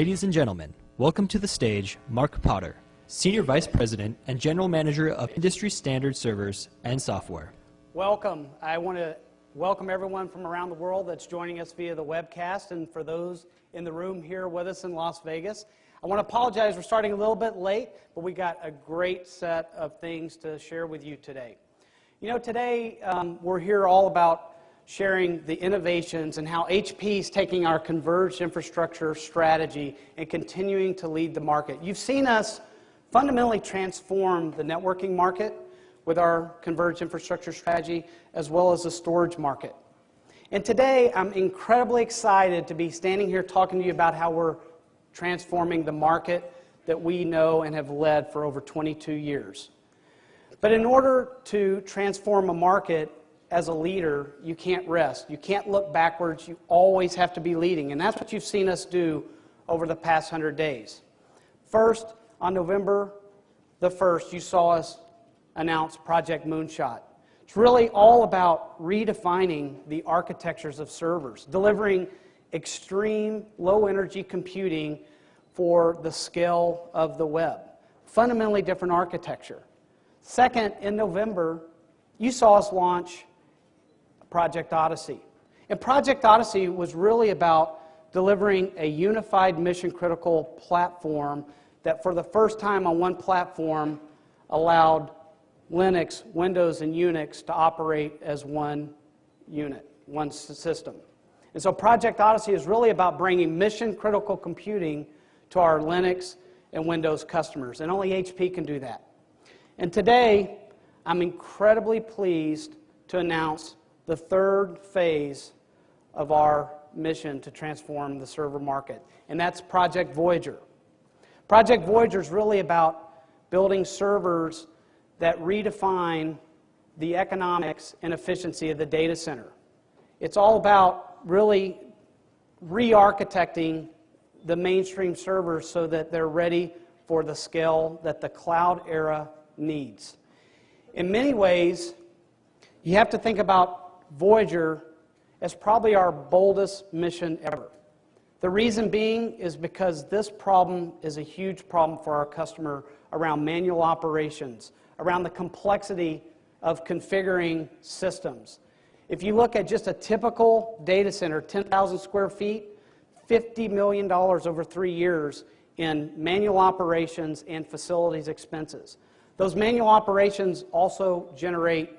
Ladies and gentlemen, welcome to the stage Mark Potter, Senior Vice President and General Manager of Industry Standard Servers and Software. Welcome. I want to welcome everyone from around the world that's joining us via the webcast, and for those in the room here with us in Las Vegas. I want to apologize, we're starting a little bit late, but we got a great set of things to share with you today. You know, today we're here all about sharing the innovations and how HP is taking our converged infrastructure strategy and continuing to lead the market. You've seen us fundamentally transform the networking market with our converged infrastructure strategy, as well as the storage market. And today, I'm incredibly excited to be standing here talking to you about how we're transforming the market that we know and have led for over 22 years. But in order to transform a market as a leader, you can't rest. You can't look backwards. You always have to be leading. And that's what you've seen us do over the past 100 days. First, on November the 1st, you saw us announce Project Moonshot. It's really all about redefining the architectures of servers, delivering extreme low-energy computing for the scale of the web. Fundamentally different architecture. Second, in November, you saw us launch Project Odyssey. And Project Odyssey was really about delivering a unified mission-critical platform that for the first time on one platform allowed Linux, Windows, and Unix to operate as one unit, one system. And so Project Odyssey is really about bringing mission-critical computing to our Linux and Windows customers, and only HP can do that. And today, I'm incredibly pleased to announce the third phase of our mission to transform the server market, and that's Project Voyager. Project Voyager is really about building servers that redefine the economics and efficiency of the data center. It's all about really re-architecting the mainstream servers so that they're ready for the scale that the cloud era needs. In many ways, you have to think about Voyager as probably our boldest mission ever. The reason being is because this problem is a huge problem for our customer around manual operations, around the complexity of configuring systems. If you look at just a typical data center, 10,000 square feet, $50 million over 3 years in manual operations and facilities expenses. Those manual operations also generate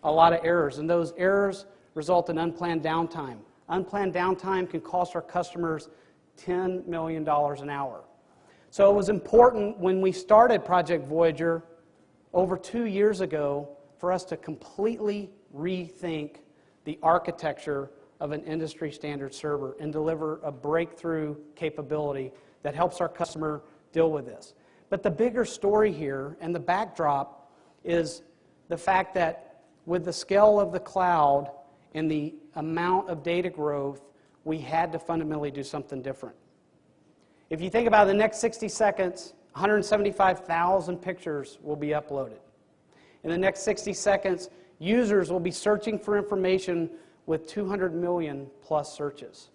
a lot of errors, and those errors result in unplanned downtime. Unplanned downtime can cost our customers $10 million an hour. So it was important when we started Project Voyager over 2 years ago for us to completely rethink the architecture of an industry standard server and deliver a breakthrough capability that helps our customer deal with this. But the bigger story here and the backdrop is the fact that with the scale of the cloud and the amount of data growth, we had to fundamentally do something different. If you think about the next 60 seconds, 175,000 pictures will be uploaded. In the next 60 seconds, users will be searching for information with 200 million plus searches.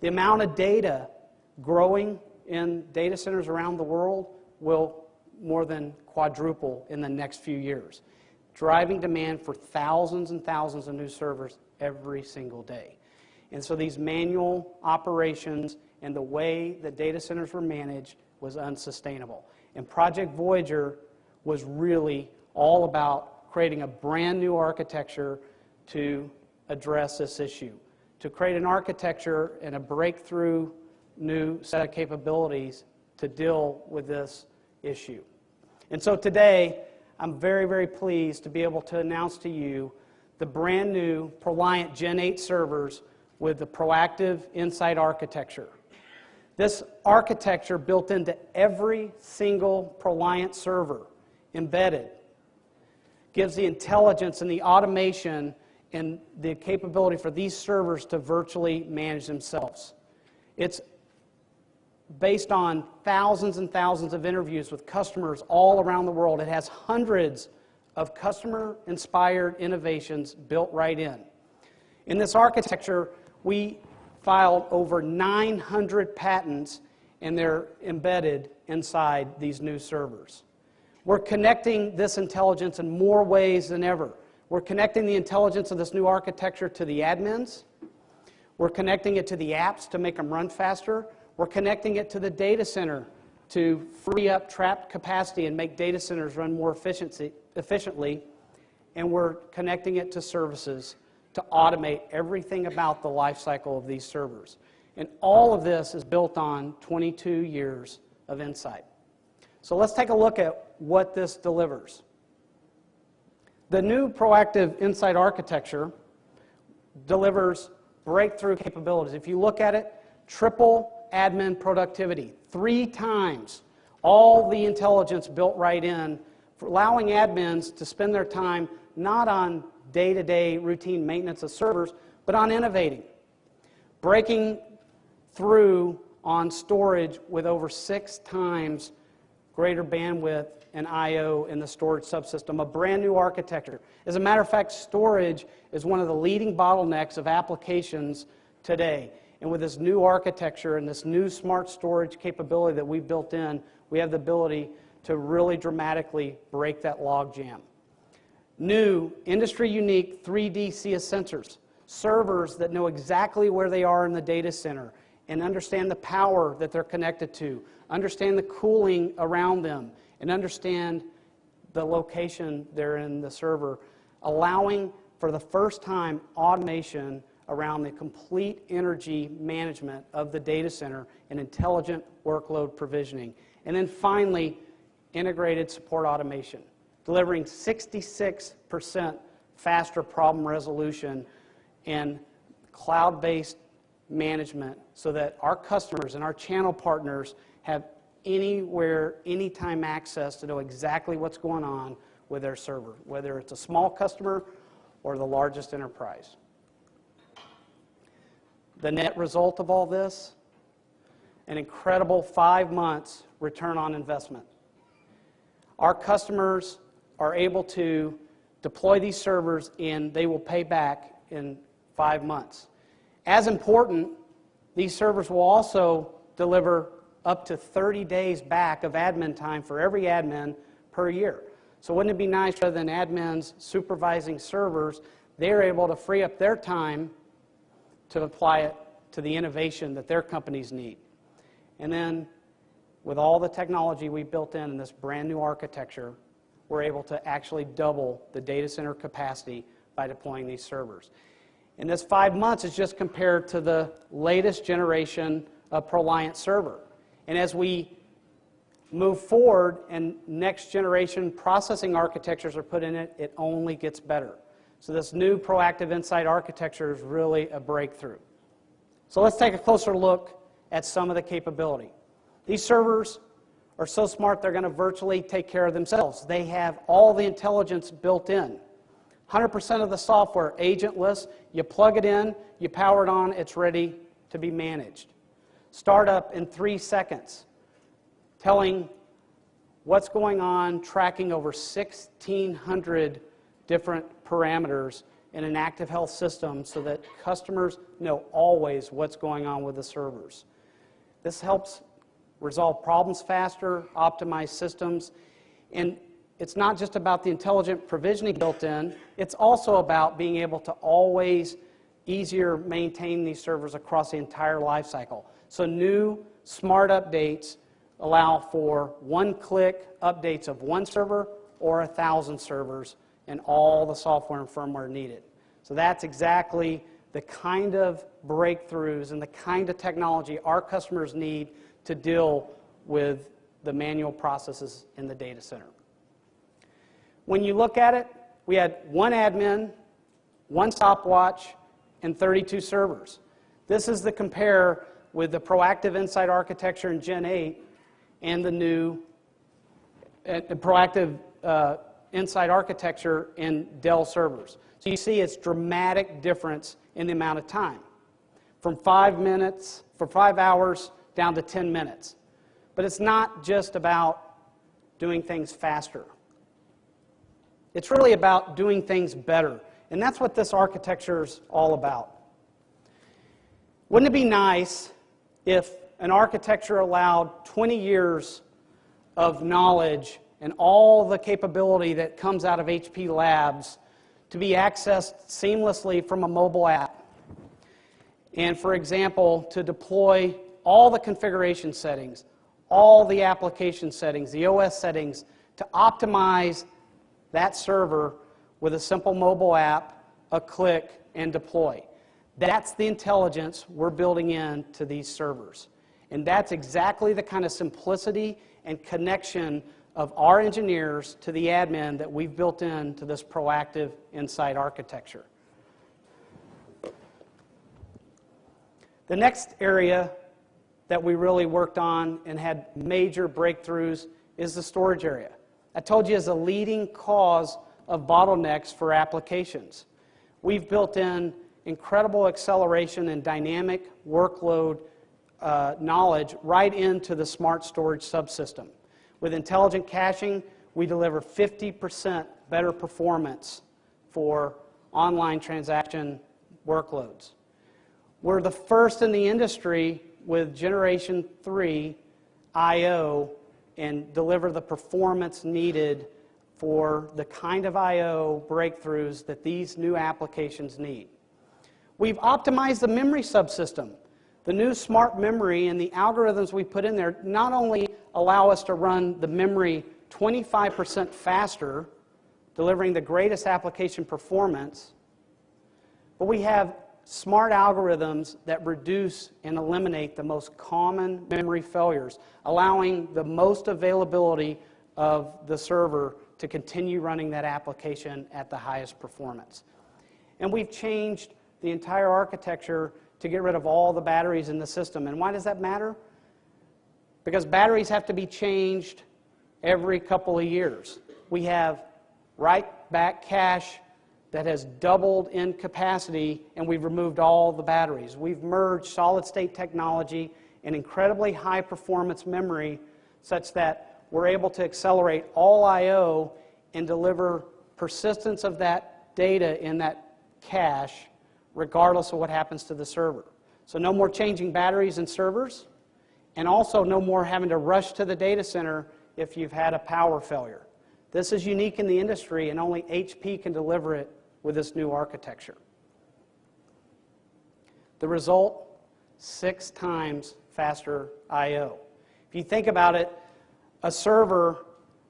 The amount of data growing in data centers around the world will more than quadruple in the next few years, driving demand for thousands and thousands of new servers every single day. And so these manual operations and the way that data centers were managed was unsustainable. And Project Voyager was really all about creating a brand new architecture to address this issue, to create an architecture and a breakthrough new set of capabilities to deal with this issue. And so today, I'm very, very pleased to be able to announce to you the brand new ProLiant Gen8 servers with the proactive Insight architecture. This architecture built into every single ProLiant server, embedded, gives the intelligence and the automation and the capability for these servers to virtually manage themselves. It's based on thousands and thousands of interviews with customers all around the world. It has hundreds of customer-inspired innovations built right in. In this architecture, we filed over 900 patents and they're embedded inside these new servers. We're connecting this intelligence in more ways than ever. We're connecting the intelligence of this new architecture to the admins. We're connecting it to the apps to make them run faster. We're connecting it to the data center to free up trapped capacity and make data centers run more efficiently. And we're connecting it to services to automate everything about the life cycle of these servers. And all of this is built on 22 years of insight. So let's take a look at what this delivers. The new proactive insight architecture delivers breakthrough capabilities. If you look at it, triple admin productivity, 3 times all the intelligence built right in, for allowing admins to spend their time not on day-to-day routine maintenance of servers, but on innovating. Breaking through on storage with over 6 times greater bandwidth and I/O in the storage subsystem, a brand new architecture. As a matter of fact, storage is one of the leading bottlenecks of applications today. And with this new architecture and this new smart storage capability that we've built in, we have the ability to really dramatically break that logjam. New, industry-unique 3D CS sensors, servers that know exactly where they are in the data center and understand the power that they're connected to, understand the cooling around them, and understand the location they're in the server, allowing for the first time automation around the complete energy management of the data center and intelligent workload provisioning. And then finally, integrated support automation, delivering 66% faster problem resolution and cloud-based management so that our customers and our channel partners have anywhere, anytime access to know exactly what's going on with their server, whether it's a small customer or the largest enterprise. The net result of all this, an incredible 5 months return on investment. Our customers are able to deploy these servers and they will pay back in 5 months. As important, these servers will also deliver up to 30 days back of admin time for every admin per year. So wouldn't it be nice, rather than admins supervising servers, they're able to free up their time to apply it to the innovation that their companies need. And then with all the technology we built in this brand new architecture, we're able to actually double the data center capacity by deploying these servers. And this 5 months is just compared to the latest generation of ProLiant server. And as we move forward and next generation processing architectures are put in it, it only gets better. So this new proactive insight architecture is really a breakthrough. So let's take a closer look at some of the capability. These servers are so smart they're going to virtually take care of themselves. They have all the intelligence built in. 100% of the software agentless. You plug it in, you power it on, it's ready to be managed. Startup in 3 seconds, telling what's going on, tracking over 1,600 different parameters in an active health system so that customers know always what's going on with the servers. This helps resolve problems faster, optimize systems, and it's not just about the intelligent provisioning built in, it's also about being able to always easier maintain these servers across the entire life cycle. So new smart updates allow for one-click updates of one server or 1,000 servers and all the software and firmware needed. So that's exactly the kind of breakthroughs and the kind of technology our customers need to deal with the manual processes in the data center. When you look at it, we had one admin, one stopwatch, and 32 servers. This is the compare with the proactive insight architecture in Gen8 and the new proactive insight architecture in Dell servers. So you see it's dramatic difference in the amount of time. From 5 hours down to 10 minutes. But it's not just about doing things faster. It's really about doing things better. And that's what this architecture is all about. Wouldn't it be nice if an architecture allowed 20 years of knowledge and all the capability that comes out of HP Labs to be accessed seamlessly from a mobile app. And for example, to deploy all the configuration settings, all the application settings, the OS settings, to optimize that server with a simple mobile app, a click, and deploy. That's the intelligence we're building into these servers. And that's exactly the kind of simplicity and connection of our engineers to the admin that we've built into this proactive Insight architecture. The next area that we really worked on and had major breakthroughs is the storage area. I told you is a leading cause of bottlenecks for applications. We've built in incredible acceleration and dynamic workload knowledge right into the smart storage subsystem. With intelligent caching, we deliver 50% better performance for online transaction workloads. We're the first in the industry with Generation 3 I/O and deliver the performance needed for the kind of I/O breakthroughs that these new applications need. We've optimized the memory subsystem. The new smart memory and the algorithms we put in there not only allow us to run the memory 25% faster, delivering the greatest application performance, but we have smart algorithms that reduce and eliminate the most common memory failures, allowing the most availability of the server to continue running that application at the highest performance. And we've changed the entire architecture to get rid of all the batteries in the system. And why does that matter? Because batteries have to be changed every couple of years. We have write-back cache that has doubled in capacity, and we've removed all the batteries. We've merged solid-state technology and incredibly high-performance memory such that we're able to accelerate all I/O and deliver persistence of that data in that cache regardless of what happens to the server. So no more changing batteries in servers, and also no more having to rush to the data center if you've had a power failure. This is unique in the industry, and only HP can deliver it with this new architecture. The result, 6 times faster I/O. If you think about it, a server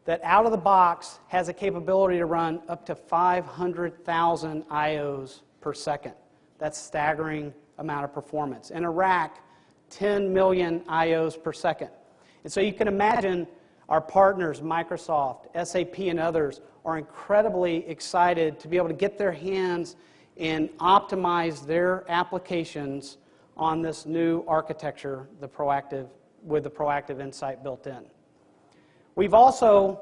that out of the box has a capability to run up to 500,000 I/Os per second. That's a staggering amount of performance. In a rack, 10 million I/Os per second. And so you can imagine our partners, Microsoft, SAP, and others, are incredibly excited to be able to get their hands and optimize their applications on this new architecture, with the proactive Insight built in. We've also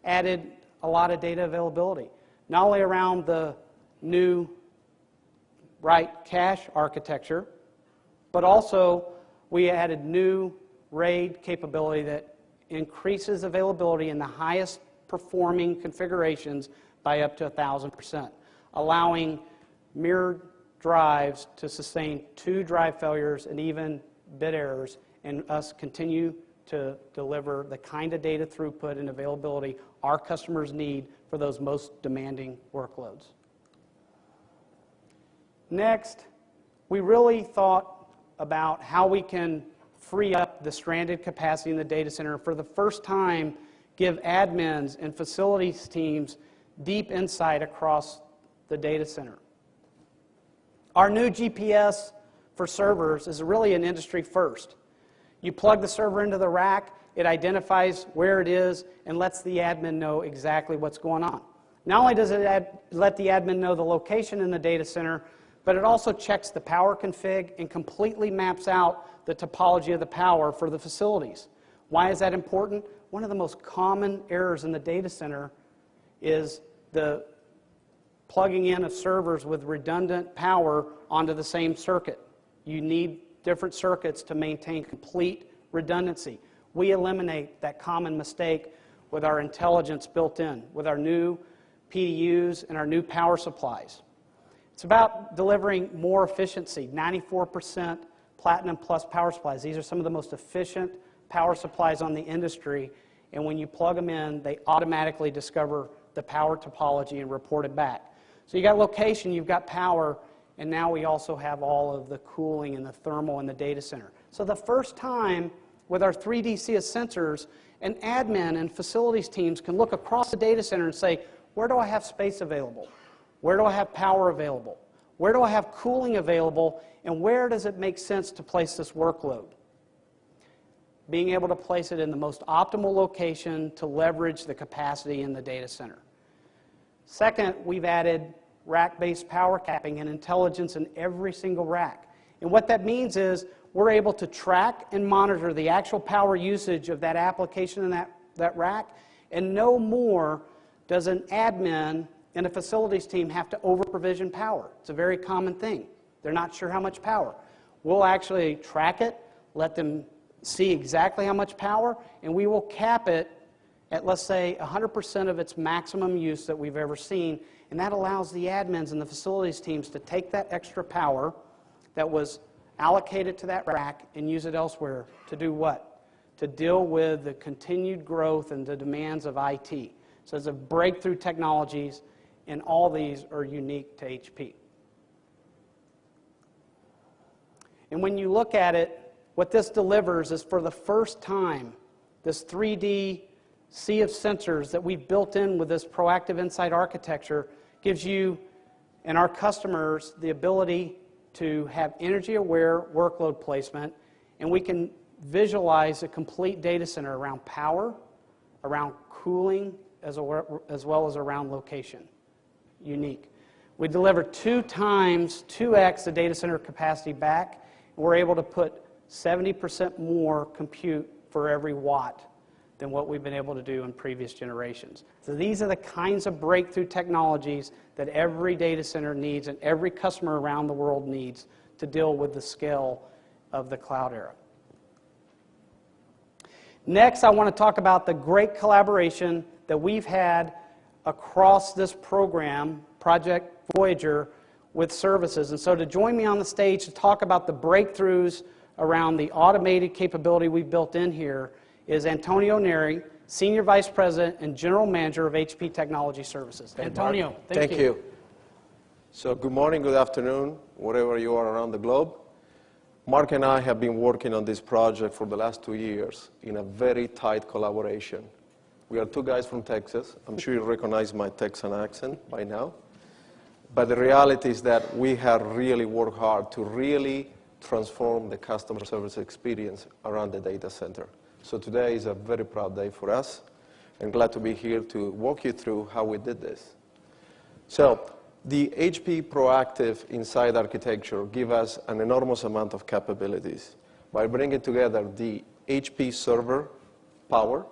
added a lot of data availability, not only around the new write cache architecture, but also we added new RAID capability that increases availability in the highest performing configurations by up to 1,000%, allowing mirrored drives to sustain 2 drive failures and even bit errors, and us continue to deliver the kind of data throughput and availability our customers need for those most demanding workloads. Next, we really thought about how we can free up the stranded capacity in the data center, and for the first time give admins and facilities teams deep insight across the data center. Our new GPS for servers is really an industry first. You plug the server into the rack, it identifies where it is and lets the admin know exactly what's going on. Not only does it let the admin know the location in the data center, but it also checks the power config and completely maps out the topology of the power for the facilities. Why is that important? One of the most common errors in the data center is the plugging in of servers with redundant power onto the same circuit. You need different circuits to maintain complete redundancy. We eliminate that common mistake with our intelligence built in, with our new PDUs and our new power supplies. It's about delivering more efficiency, 94% Platinum Plus power supplies. These are some of the most efficient power supplies on the industry, and when you plug them in, they automatically discover the power topology and report it back. So you got location, you've got power, and now we also have all of the cooling and the thermal in the data center. So the first time with our 3D CS sensors, an admin and facilities teams can look across the data center and say, where do I have space available? Where do I have power available? Where do I have cooling available? And where does it make sense to place this workload? Being able to place it in the most optimal location to leverage the capacity in the data center. Second, we've added rack-based power capping and intelligence in every single rack. And what that means is we're able to track and monitor the actual power usage of that application in that rack, and no more does an admin and a facilities team have to over-provision power. It's a very common thing. They're not sure how much power. We'll actually track it, let them see exactly how much power, and we will cap it at, let's say, 100% of its maximum use that we've ever seen, and that allows the admins and the facilities teams to take that extra power that was allocated to that rack and use it elsewhere to do what? To deal with the continued growth and the demands of IT. So it's a breakthrough technologies, and all these are unique to HP. And when you look at it, what this delivers is, for the first time, this 3D sea of sensors that we've built in with this proactive insight architecture gives you and our customers the ability to have energy-aware workload placement, and we can visualize a complete data center around power, around cooling, as well as around location. Unique. We deliver 2x the data center capacity back, and we're able to put 70% more compute for every watt than what we've been able to do in previous generations. So these are the kinds of breakthrough technologies that every data center needs and every customer around the world needs to deal with the scale of the cloud era. Next, I want to talk about the great collaboration that we've had across this program, Project Voyager, with services. And so to join me on the stage to talk about the breakthroughs around the automated capability we've built in here is Antonio Neri, Senior Vice President and General Manager of HP Technology Services. Antonio, thank you. So good morning, good afternoon, wherever you are around the globe. Mark and I have been working on this project for the last 2 years in a very tight collaboration. We are two guys from Texas. I'm sure you recognize my Texan accent by now. But the reality is that we have really worked hard to really transform the customer service experience around the data center. So today is a very proud day for us, and glad to be here to walk you through how we did this. So the HP Proactive Insight architecture gives us an enormous amount of capabilities by bringing together the HP server power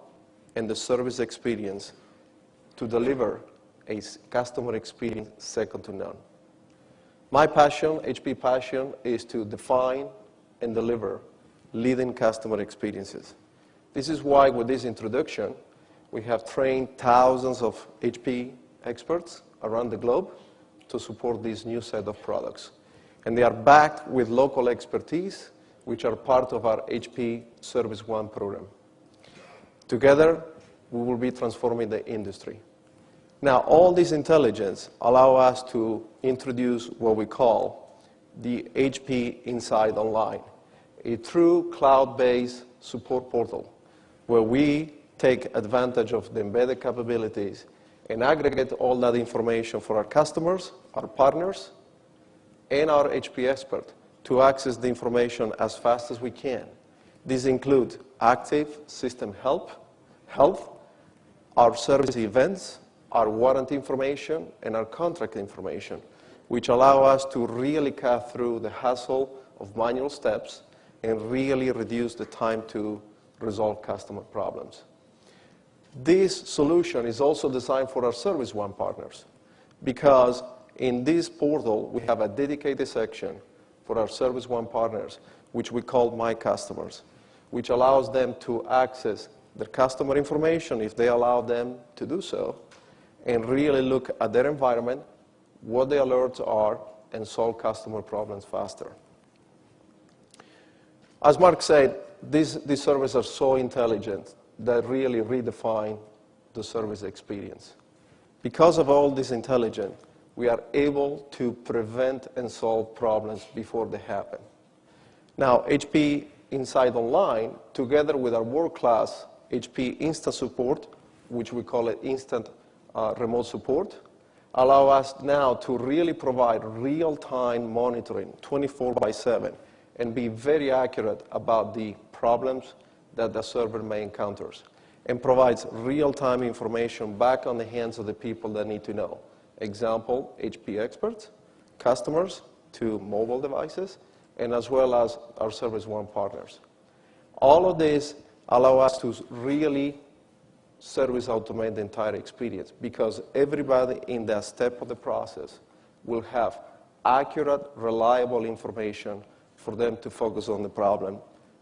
and the service experience to deliver a customer experience second to none. My passion, HP passion, is to define and deliver leading customer experiences. This is why with this introduction, we have trained thousands of HP experts around the globe to support this new set of products. And they are backed with local expertise, which are part of our HP Service One program. Together, we will be transforming the industry. Now, all this intelligence allow us to introduce what we call the HP Insight Online, a true cloud-based support portal where we take advantage of the embedded capabilities and aggregate all that information for our customers, our partners, and our HP expert to access the information as fast as we can. These include active system health, our service events, our warranty information, and our contract information, which allow us to really cut through the hassle of manual steps and really reduce the time to resolve customer problems. This solution is also designed for our Service One partners because in this portal, we have a dedicated section for our Service One partners, which we call My Customers, which allows them to access their customer information if they allow them to do so, and really look at their environment, what the alerts are, and solve customer problems faster. As Mark said, these servers are so intelligent that really redefine the service experience. Because of all this intelligence, we are able to prevent and solve problems before they happen. Now, HP Insight Online, together with our world-class HP Instant Support, which we call it Instant Remote Support, allow us now to really provide real-time monitoring 24/7 and be very accurate about the problems that the server may encounter, and provides real-time information back on the hands of the people that need to know. Example, HP experts, customers to mobile devices, and as well as our Service One partners. All of this allow us to really service automate the entire experience, because everybody in that step of the process will have accurate, reliable information for them to focus on the problem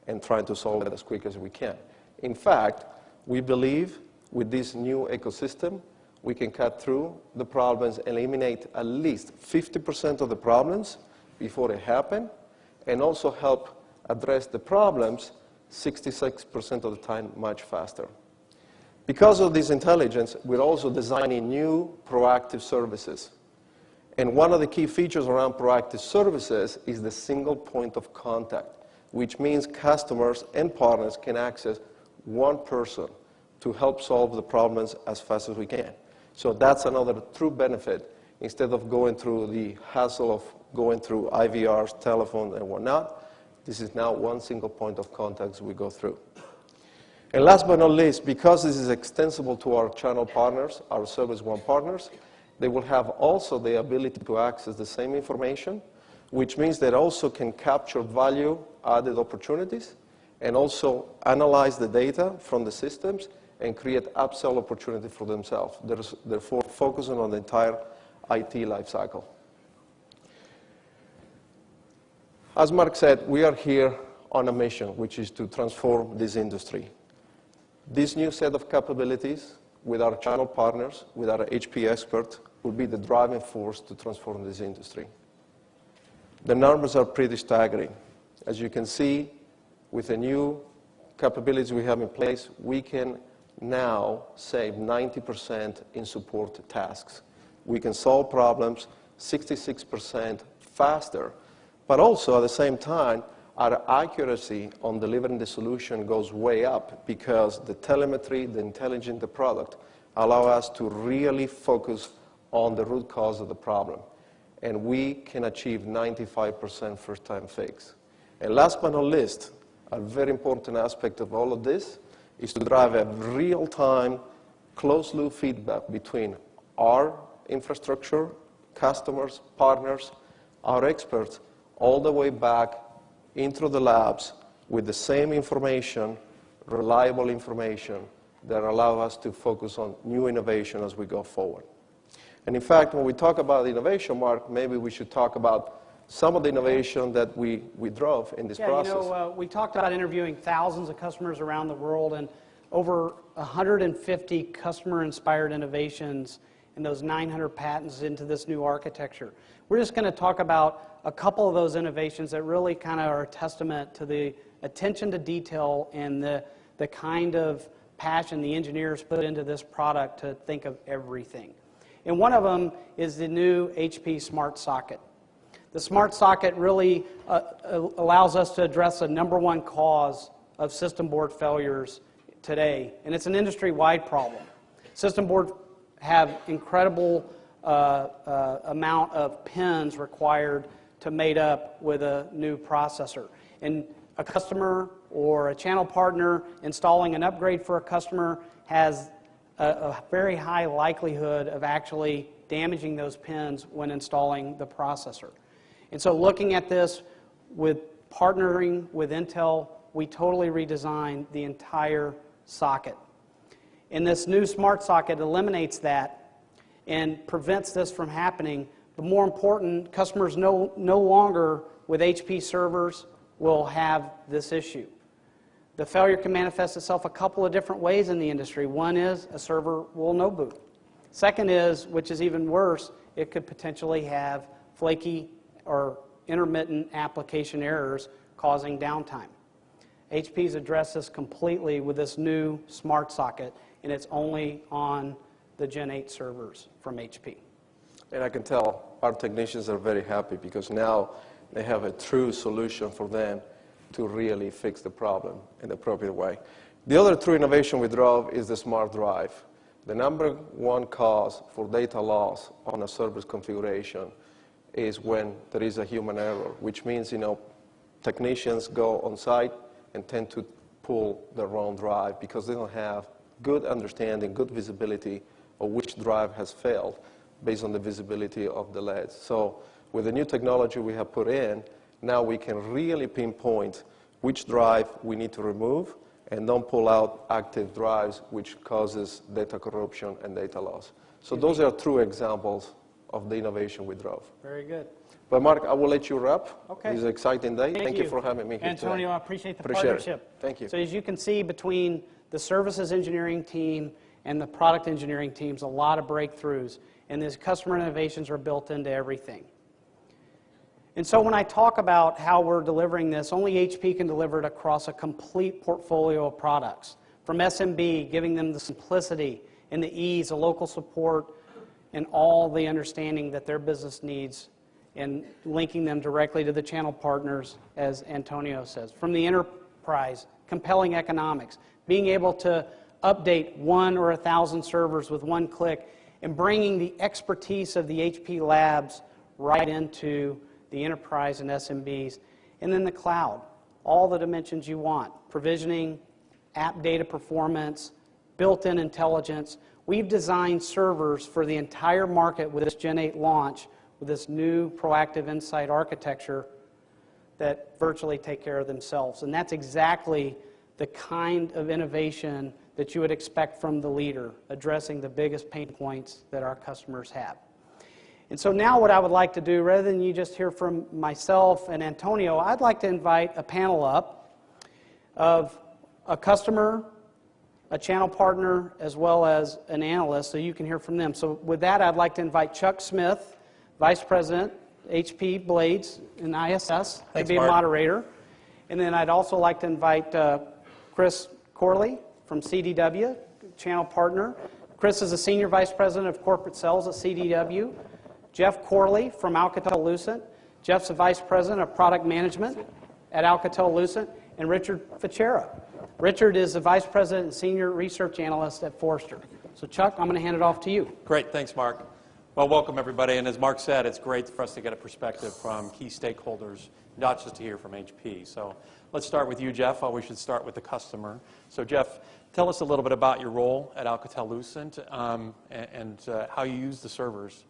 and try to solve it as quick as we can. In fact, we believe with this new ecosystem, we can cut through the problems, eliminate at least 50% of the problems before they happen, and also help address the problems 66% of the time much faster. Because of this intelligence, we're also designing new proactive services. And one of the key features around proactive services is the single point of contact, which means customers and partners can access one person to help solve the problems as fast as we can. So that's another true benefit. Instead of going through the hassle of going through IVRs, telephones, and whatnot, this is now one single point of contact we go through. And last but not least, because this is extensible to our channel partners, our Service One partners, they will have also the ability to access the same information, which means they also can capture value-added opportunities and also analyze the data from the systems and create upsell opportunity for themselves, therefore focusing on the entire IT lifecycle. As Mark said, we are here on a mission, which is to transform this industry. This new set of capabilities with our channel partners, with our HP experts, will be the driving force to transform this industry. The numbers are pretty staggering. As you can see, with the new capabilities we have in place, we can now save 90% in support tasks. We can solve problems 66% faster, but also at the same time, our accuracy on delivering the solution goes way up because the telemetry, the intelligence in the product allow us to really focus on the root cause of the problem. And we can achieve 95% first-time fix. And last but not least, a very important aspect of all of this is to drive a real-time, closed-loop feedback between our infrastructure, customers, partners, our experts, all the way back into the labs with the same information, reliable information that allow us to focus on new innovation as we go forward. And in fact, when we talk about innovation, Mark, maybe we should talk about some of the innovation that we drove in this process. You know, we talked about interviewing thousands of customers around the world and over 150 customer-inspired innovations and those 900 patents into this new architecture. We're just going to talk about a couple of those innovations that really kind of are a testament to the attention to detail and the kind of passion the engineers put into this product to think of everything. And one of them is the new HP Smart Socket. The Smart Socket really allows us to address the #1 cause of system board failures today, and it's an industry-wide problem. System boards have incredible amount of pins required to mate up with a new processor. And a customer or a channel partner installing an upgrade for a customer has a very high likelihood of actually damaging those pins when installing the processor. And so looking at this with partnering with Intel, we totally redesigned the entire socket. And this new Smart Socket eliminates that and prevents this from happening. But more important, customers no longer with HP servers will have this issue. The failure can manifest itself a couple of different ways in the industry. One is a server will no boot. Second is, which is even worse, it could potentially have flaky or intermittent application errors causing downtime. HP's addressed this completely with this new smart socket, and it's only on the Gen8 servers from HP. And I can tell our technicians are very happy because now they have a true solution for them to really fix the problem in the appropriate way. The other true innovation we drove is the smart drive. The number one cause for data loss on a server's configuration is when there is a human error, which means, technicians go on site and tend to pull the wrong drive because they don't have good understanding, good visibility of which drive has failed based on the visibility of the LEDs. So with the new technology we have put in, now we can really pinpoint which drive we need to remove and don't pull out active drives, which causes data corruption and data loss. So those are true examples of the innovation we drove. Very good. But Mark, I will let you wrap. Okay. It's an exciting day. Thank you you for having me here Antonio, today. I appreciate the Appreciate it. partnership. Thank you. So as you can see, between the services engineering team and the product engineering teams, a lot of breakthroughs, and these customer innovations are built into everything. And so when I talk about how we're delivering this, only HP can deliver it across a complete portfolio of products. From SMB, giving them the simplicity and the ease, the local support, and all the understanding that their business needs, and linking them directly to the channel partners, as Antonio says. From the enterprise, compelling economics, being able to update 1 or 1,000 servers with one click, and bringing the expertise of the HP labs right into the enterprise and SMBs. And then the cloud, all the dimensions you want, provisioning, app data performance, built-in intelligence. We've designed servers for the entire market with this Gen 8 launch, with this new proactive insight architecture that virtually take care of themselves. And that's exactly the kind of innovation that you would expect from the leader, addressing the biggest pain points that our customers have. And so now what I would like to do, rather than you just hear from myself and Antonio, I'd like to invite a panel up of a customer, a channel partner, as well as an analyst, so you can hear from them. So with that, I'd like to invite Chuck Smith, Vice President, HP Blades and ISS, to be a moderator. And then I'd also like to invite Chris Corley from CDW, channel partner. Chris is a Senior Vice President of Corporate Sales at CDW. Jeff Corley from Alcatel-Lucent. Jeff's a Vice President of Product Management at Alcatel-Lucent. And Richard Fichera. Richard is the Vice President and Senior Research Analyst at Forrester. So Chuck, I'm going to hand it off to you. Great, thanks Mark. Well, welcome everybody, and as Mark said, it's great for us to get a perspective from key stakeholders, not just to hear from HP. So let's start with you, Jeff. We should start with the customer. So Jeff, tell us a little bit about your role at Alcatel-Lucent and how you use the servers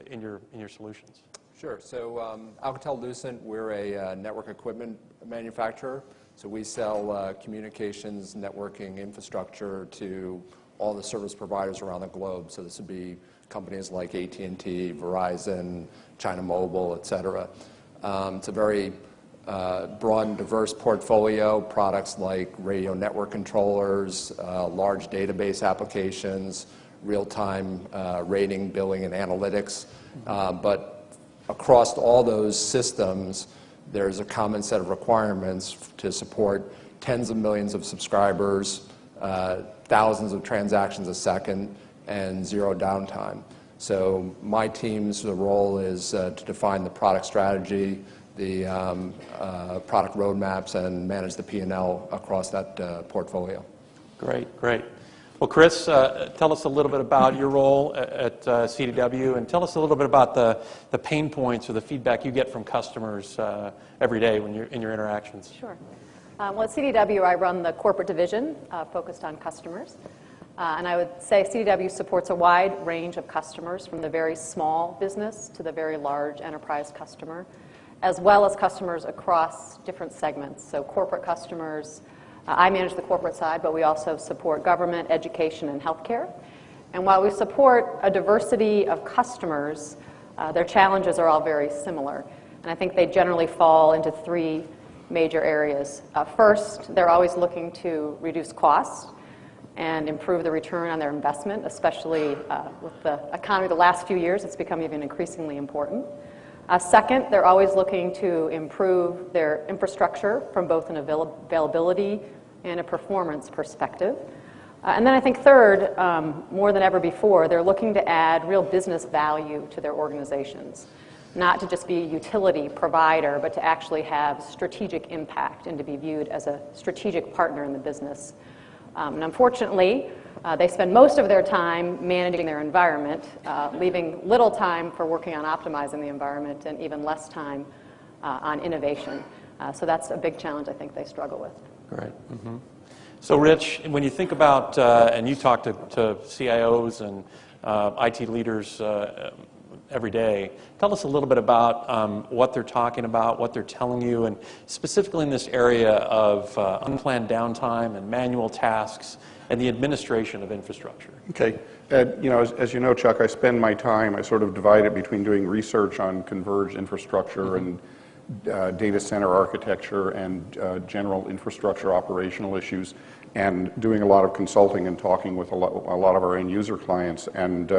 in your solutions. Sure. So Alcatel-Lucent, we're a network equipment manufacturer. So we sell communications, networking infrastructure to all the service providers around the globe. So this would be companies like AT&T, Verizon, China Mobile, et cetera. It's a very broad and diverse portfolio, products like radio network controllers, large database applications, real-time rating, billing, and analytics. But across all those systems, there's a common set of requirements to support tens of millions of subscribers, thousands of transactions a second, and zero downtime. So my team's role is to define the product strategy, the product roadmaps, and manage the P&L across that portfolio. Great, great. Well, Chris, tell us a little bit about your role at CDW, and tell us a little bit about the pain points or the feedback you get from customers every day when you're in your interactions. Sure. Well, at CDW, I run the corporate division focused on customers. And I would say CDW supports a wide range of customers, from the very small business to the very large enterprise customer, as well as customers across different segments. So corporate customers, I manage the corporate side, but we also support government, education, and healthcare. And while we support a diversity of customers, their challenges are all very similar. And I think they generally fall into three major areas. First, they're always looking to reduce costs and improve the return on their investment, especially with the economy the last few years. It's become even increasingly important. Second, they're always looking to improve their infrastructure from both an availability and a performance perspective. And then I think third, more than ever before, they're looking to add real business value to their organizations. Not to just be a utility provider, but to actually have strategic impact and to be viewed as a strategic partner in the business. And unfortunately, they spend most of their time managing their environment, leaving little time for working on optimizing the environment and even less time on innovation. So that's a big challenge I think they struggle with. Great. Mm-hmm. So Rich, when you think about, and you talk to CIOs and IT leaders every day, tell us a little bit about what they're talking about, what they're telling you, and specifically in this area of unplanned downtime and manual tasks and the administration of infrastructure. Okay. As you know, Chuck, I spend my time, I sort of divide it between doing research on converged infrastructure and data center architecture and general infrastructure operational issues, and doing a lot of consulting and talking with a lot of our end user clients. And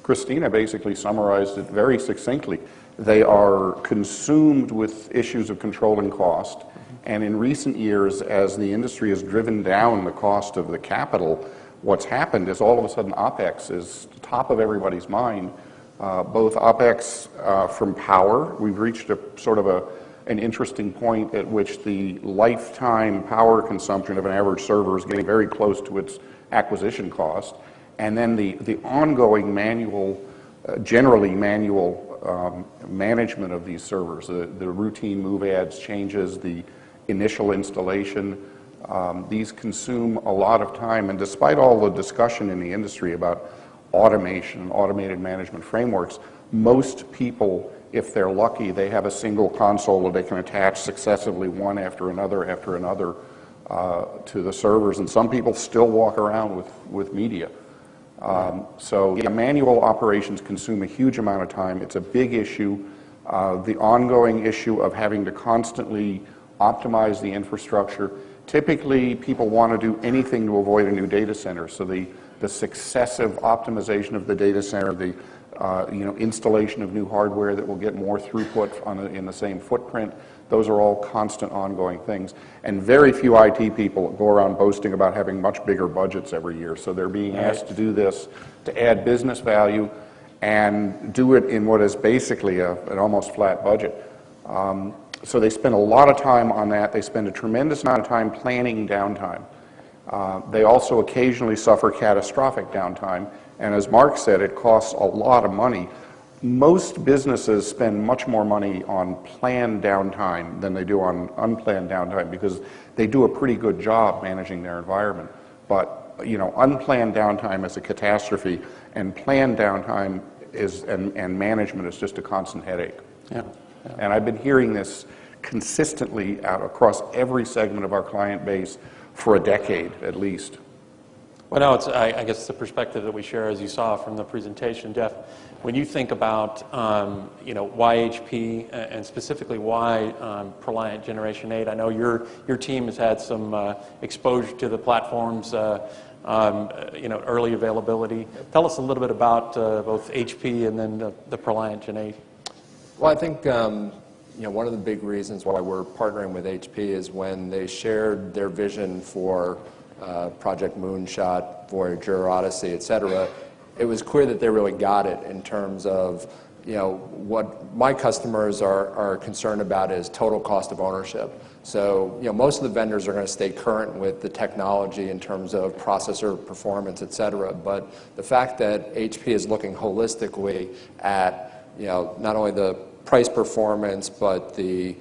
Christina basically summarized it very succinctly. They are consumed with issues of controlling cost. And in recent years, as the industry has driven down the cost of the capital, what's happened is all of a sudden OpEx is top of everybody's mind. Both OpEx from power, we've reached a sort of an interesting point at which the lifetime power consumption of an average server is getting very close to its acquisition cost. And then the ongoing manual, generally manual management of these servers, the routine move adds, changes, the initial installation, these consume a lot of time. And despite all the discussion in the industry about automation and automated management frameworks, most people, if they're lucky, they have a single console that they can attach successively one after another to the servers. And some people still walk around with media. So yeah, manual operations consume a huge amount of time. It's a big issue. The ongoing issue of having to constantly optimize the infrastructure. Typically, people want to do anything to avoid a new data center. So the successive optimization of the data center, the installation of new hardware that will get more throughput in the same footprint, those are all constant ongoing things. And very few IT people go around boasting about having much bigger budgets every year. So they're being asked to do this to add business value and do it in what is basically an almost flat budget. So they spend a lot of time on that. They spend a tremendous amount of time planning downtime. They also occasionally suffer catastrophic downtime. And as Mark said, it costs a lot of money. Most businesses spend much more money on planned downtime than they do on unplanned downtime because they do a pretty good job managing their environment. But unplanned downtime is a catastrophe, and planned downtime and management is just a constant headache. Yeah. And I've been hearing this consistently out across every segment of our client base for a decade at least. Well, no, I guess the perspective that we share, as you saw from the presentation, Jeff, when you think about why HP and specifically why ProLiant Generation 8, I know your team has had some exposure to the platforms, early availability. Tell us a little bit about both HP and then the ProLiant Gen 8. Well, I think one of the big reasons why we're partnering with HP is when they shared their vision for Project Moonshot, Voyager, Odyssey, et cetera, it was clear that they really got it in terms of what my customers are concerned about is total cost of ownership. So most of the vendors are going to stay current with the technology in terms of processor performance, et cetera. But the fact that HP is looking holistically at not only the price performance, but the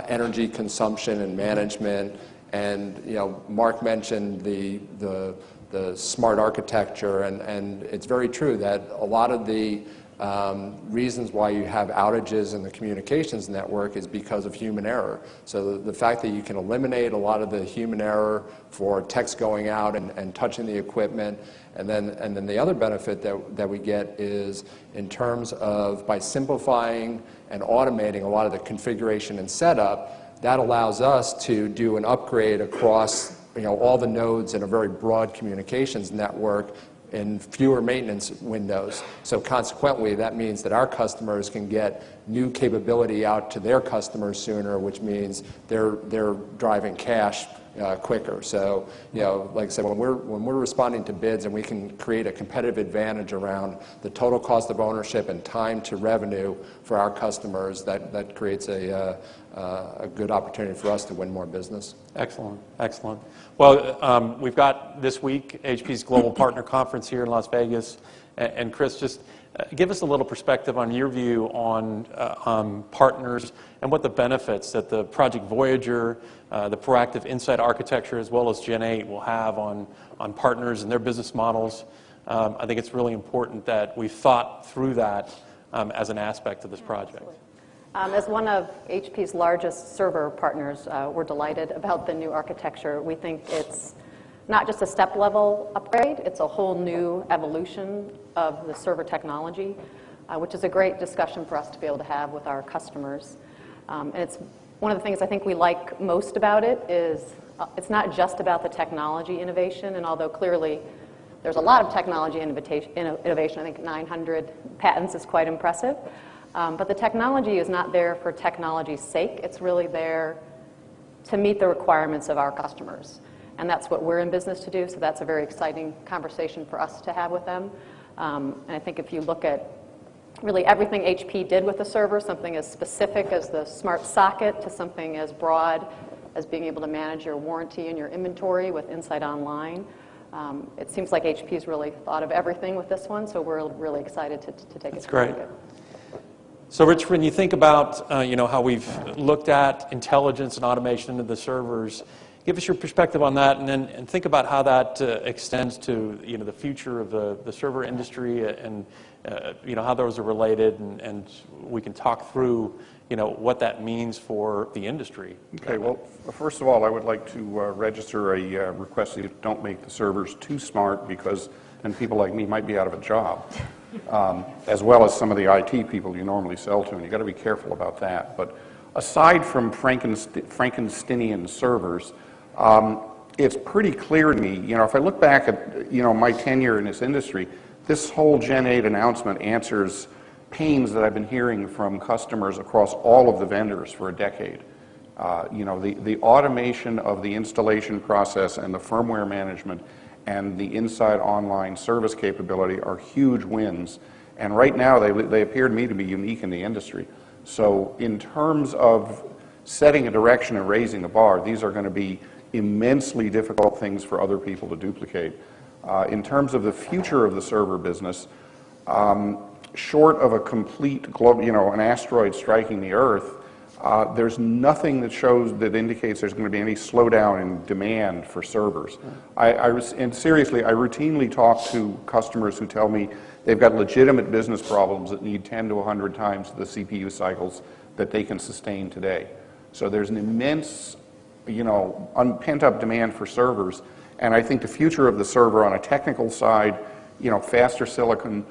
energy consumption and management. And Mark mentioned the smart architecture, and it's very true that a lot of the reasons why you have outages in the communications network is because of human error. So the fact that you can eliminate a lot of the human error for text going out and touching the equipment, and then the other benefit that we get is in terms of by simplifying and automating a lot of the configuration and setup, that allows us to do an upgrade across all the nodes in a very broad communications network and fewer maintenance windows. So consequently, that means that our customers can get new capability out to their customers sooner, which means they're driving cash quicker. So, like I said, when we're responding to bids and we can create a competitive advantage around the total cost of ownership and time to revenue for our customers, that creates a good opportunity for us to win more business. Excellent, excellent. Well, we've got this week HP's Global Partner Conference here in Las Vegas. And Chris, just give us a little perspective on your view on partners and what the benefits that the Project Voyager, the proactive insight architecture, as well as Gen8 will have on partners and their business models. I think it's really important that we've thought through that as an aspect of this project. As one of HP's largest server partners, we're delighted about the new architecture. We think it's not just a step-level upgrade, it's a whole new evolution of the server technology, which is a great discussion for us to be able to have with our customers. And it's one of the things I think we like most about it is it's not just about the technology innovation, and although clearly there's a lot of technology innovation, I think 900 patents is quite impressive, but the technology is not there for technology's sake. It's really there to meet the requirements of our customers. And that's what we're in business to do, so that's a very exciting conversation for us to have with them. And I think if you look at really everything HP did with the server, something as specific as the smart socket to something as broad as being able to manage your warranty and your inventory with Insight Online, it seems like HP's really thought of everything with this one, so we're really excited to take it to market. That's great. So, Rich, when you think about how we've looked at intelligence and automation into the servers, give us your perspective on that, and think about how that extends to the future of the server industry, and how those are related, and we can talk through what that means for the industry. Okay. Well, first of all, I would like to register a request that you don't make the servers too smart, because then people like me might be out of a job, as well as some of the IT people you normally sell to, and you got to be careful about that. But aside from Frankensteinian servers, it's pretty clear to me, if I look back at, my tenure in this industry, this whole Gen8 announcement answers pains that I've been hearing from customers across all of the vendors for a decade. The automation of the installation process and the firmware management and the Insight Online service capability are huge wins. And right now, they appear to me to be unique in the industry. So in terms of setting a direction and raising the bar, these are going to be immensely difficult things for other people to duplicate. In terms of the future of the server business, short of a complete an asteroid striking the Earth, there's nothing that indicates there's going to be any slowdown in demand for servers. And seriously, I routinely talk to customers who tell me they've got legitimate business problems that need 10 to 100 times the CPU cycles that they can sustain today. So there's an immense, pent-up demand for servers, and I think the future of the server on a technical side, faster silicon,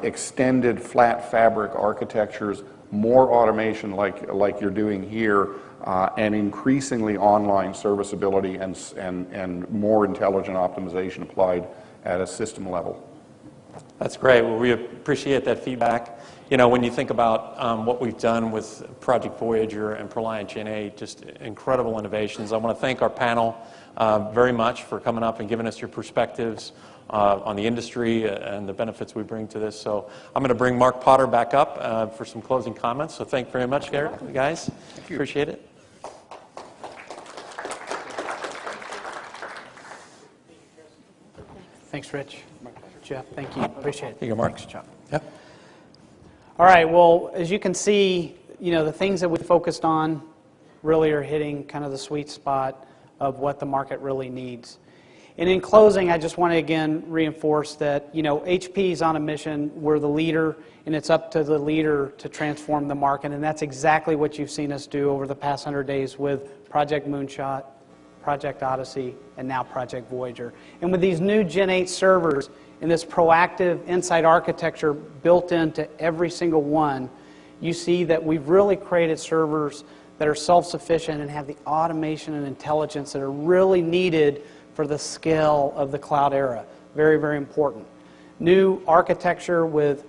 extended flat fabric architectures, more automation like you're doing here, and increasingly online serviceability and more intelligent optimization applied at a system level. That's great. Well, we appreciate that feedback. When you think about what we've done with Project Voyager and ProLiant Gen8, just incredible innovations. I want to thank our panel very much for coming up and giving us your perspectives on the industry and the benefits we bring to this. So I'm going to bring Mark Potter back up for some closing comments. So thank you very much, guys. Appreciate it. Thanks, Rich. Jeff, thank you. Appreciate it. Here you go, Mark. Thanks, Chuck. Yep. All right, well, as you can see, the things that we focused on really are hitting kind of the sweet spot of what the market really needs. And in closing, I just want to again reinforce that, HP is on a mission. We're the leader, and it's up to the leader to transform the market. And that's exactly what you've seen us do over the past 100 days with Project Moonshot, Project Odyssey, and now Project Voyager. And with these new Gen8 servers and this proactive Insight architecture built into every single one, you see that we've really created servers that are self-sufficient and have the automation and intelligence that are really needed for the scale of the cloud era. Very, very important. new architecture with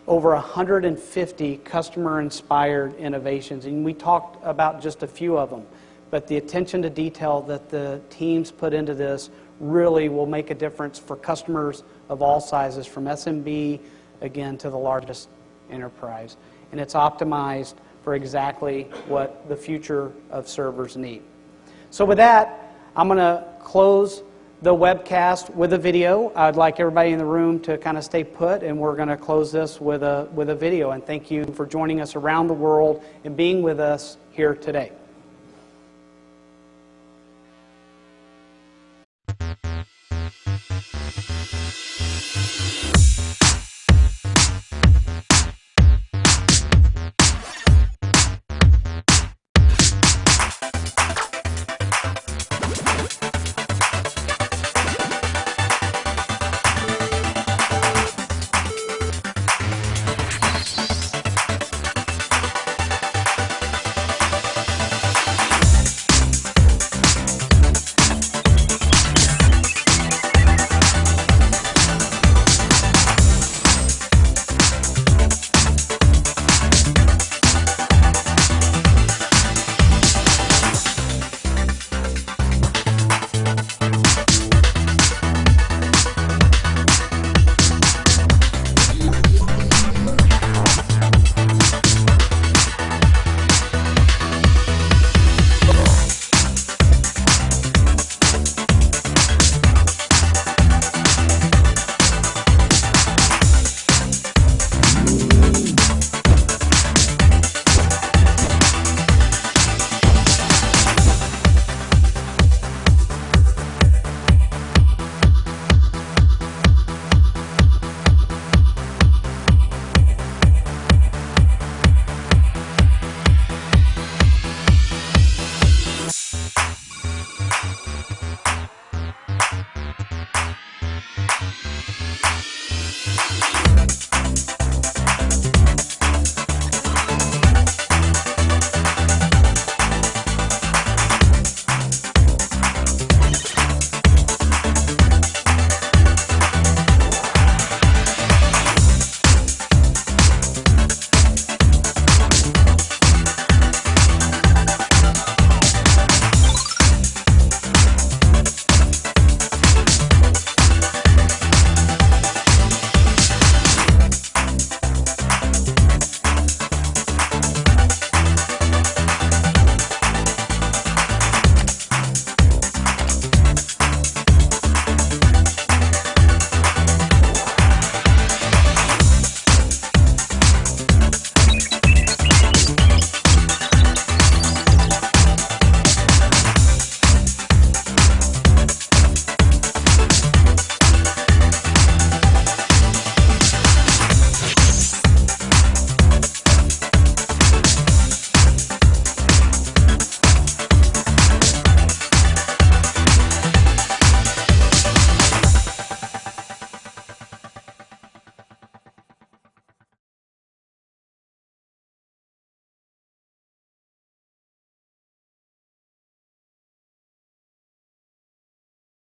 over 150 customer-inspired innovations. And we talked about just a few of them. But the attention to detail that the teams put into this really will make a difference for customers of all sizes, from SMB, again, to the largest enterprise. And it's optimized for exactly what the future of servers need. So with that, I'm going to close the webcast with a video. I'd like everybody in the room to kind of stay put, and we're going to close this with a video. And thank you for joining us around the world and being with us here today.